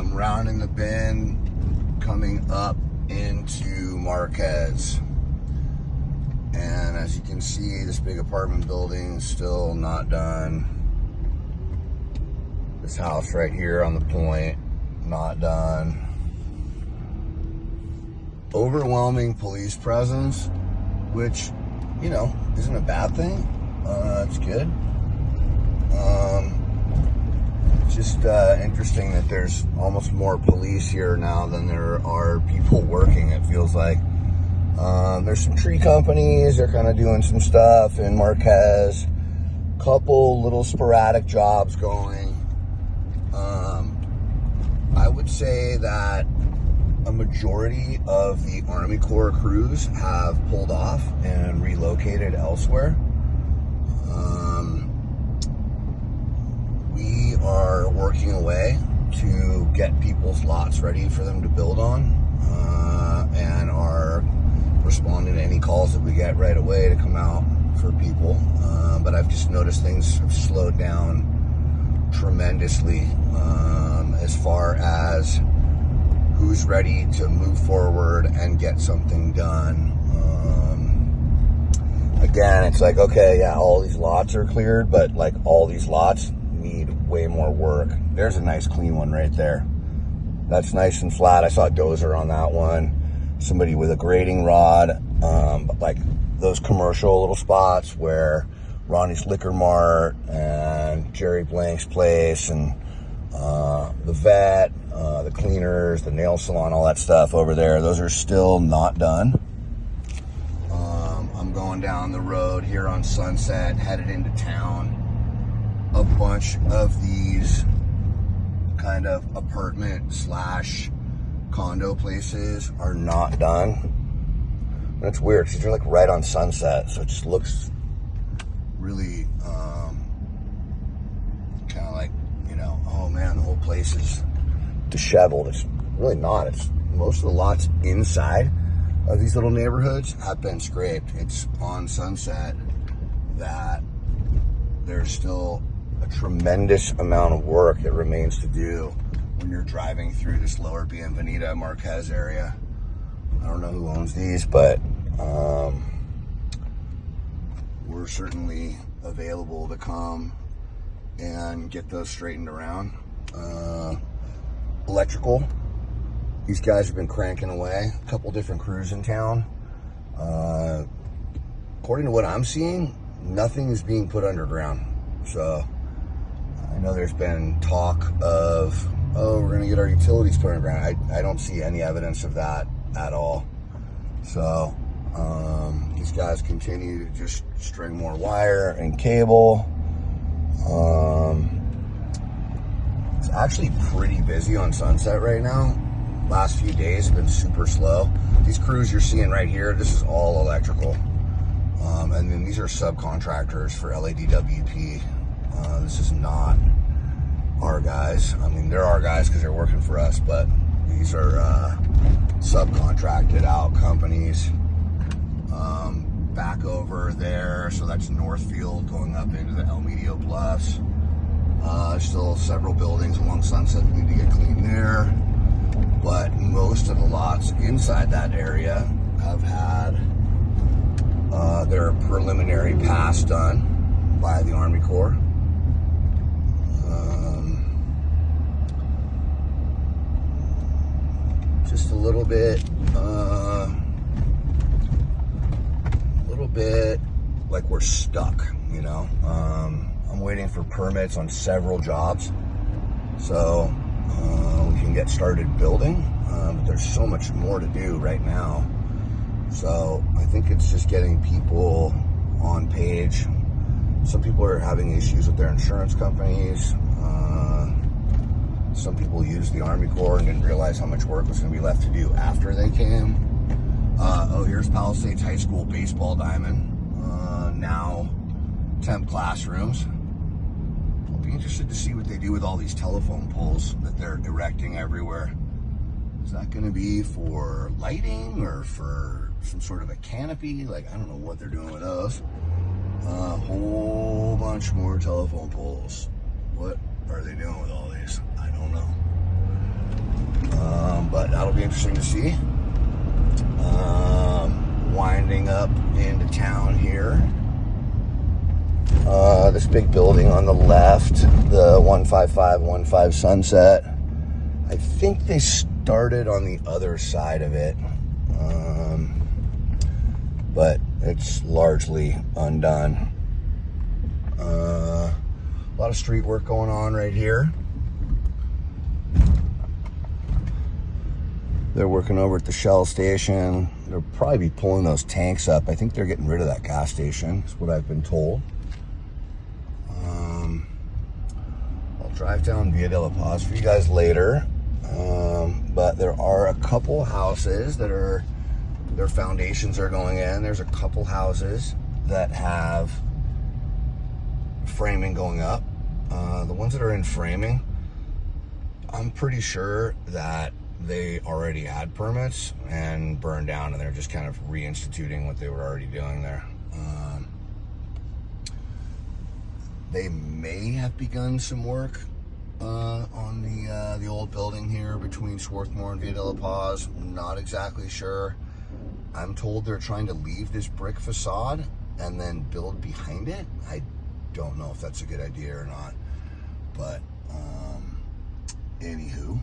am rounding the bend, coming up into Marquez. And as you can see, this big apartment building is still not done. This house right here on the point, not done. Overwhelming police presence, which, you know, isn't a bad thing. It's good. Just interesting that there's almost more police here now than there are people working, it feels like. There's some tree companies, they're kind of doing some stuff in Marquez. Couple little sporadic jobs going. I would say that a majority of the Army Corps crews have pulled off and relocated elsewhere. We are working away to get people's lots ready for them to build on, and are responding to any calls that we get right away to come out for people. But I've just noticed things have slowed down tremendously as far as who's ready to move forward and get something done. Again, it's like, okay, yeah, all these lots are cleared, but like all these lots need way more work. There's a nice clean one right there. That's nice and flat. I saw a dozer on that one. Somebody with a grading rod, but like those commercial little spots where Ronnie's Liquor Mart and Jerry Blank's place and the vet, the cleaners, the nail salon, all that stuff over there, those are still not done. I'm going down the road here on Sunset, headed into town. A bunch of these kind of apartment slash condo places are not done. And it's weird because they're like right on Sunset, so it just looks really kind of like, you know, oh man, the whole place is disheveled. It's really not. It's most of the lots inside of these little neighborhoods have been scraped. It's on Sunset that there's still a tremendous amount of work that remains to do when you're driving through this lower Bienvenida Marquez area. I don't know who owns these, but we're certainly available to come and get those straightened around. Electrical, these guys have been cranking away. A couple different crews in town. According to what I'm seeing, nothing is being put underground. So I know there's been talk of, oh, we're gonna get our utilities put underground. I don't see any evidence of that at all. So these guys continue to just string more wire and cable. It's actually pretty busy on Sunset right now. Last few days have been super slow. These crews you're seeing right here, this is all electrical. And then these are subcontractors for LADWP. This is not our guys. I mean, they're our guys because they're working for us, but these are subcontracted out companies. Back over there, so that's Northfield going up into the El Medio Bluffs. Still several buildings along Sunset that need to get cleaned there. But most of the lots inside that area have had their preliminary pass done by the Army Corps. Just a little bit like we're stuck, you know. I'm waiting for permits on several jobs so we can get started building, but there's so much more to do right now. So I think it's just getting people on page. Some people are having issues with their insurance companies. Some people used the Army Corps and didn't realize how much work was going to be left to do after they came. Oh, here's Palisades High School baseball diamond. Now temp classrooms. I'll be interested to see what they do with all these telephone poles that they're erecting everywhere. Is that going to be for lighting or for some sort of a canopy? Like, I don't know what they're doing with those. A whole bunch more telephone poles. What are they doing with all these? I don't know. that'll be interesting to see. Winding up into town here. This big building on the left, the 15515 Sunset. I think they started on the other side of it, but it's largely undone. A lot of street work going on right here. They're working over at the Shell station. They'll probably be pulling those tanks up. I think they're getting rid of that gas station, is what I've been told. I'll drive down Via de la Paz for you guys later. But there are a couple houses that are, their foundations are going in. There's a couple houses that have framing going up. The ones that are in framing, I'm pretty sure that they already had permits and burned down, and they're just kind of reinstituting what they were already doing there. They may have begun some work on the old building here between Swarthmore and Via de la Paz. Not exactly sure. I'm told they're trying to leave this brick facade and then build behind it. I don't know if that's a good idea or not, but anywho,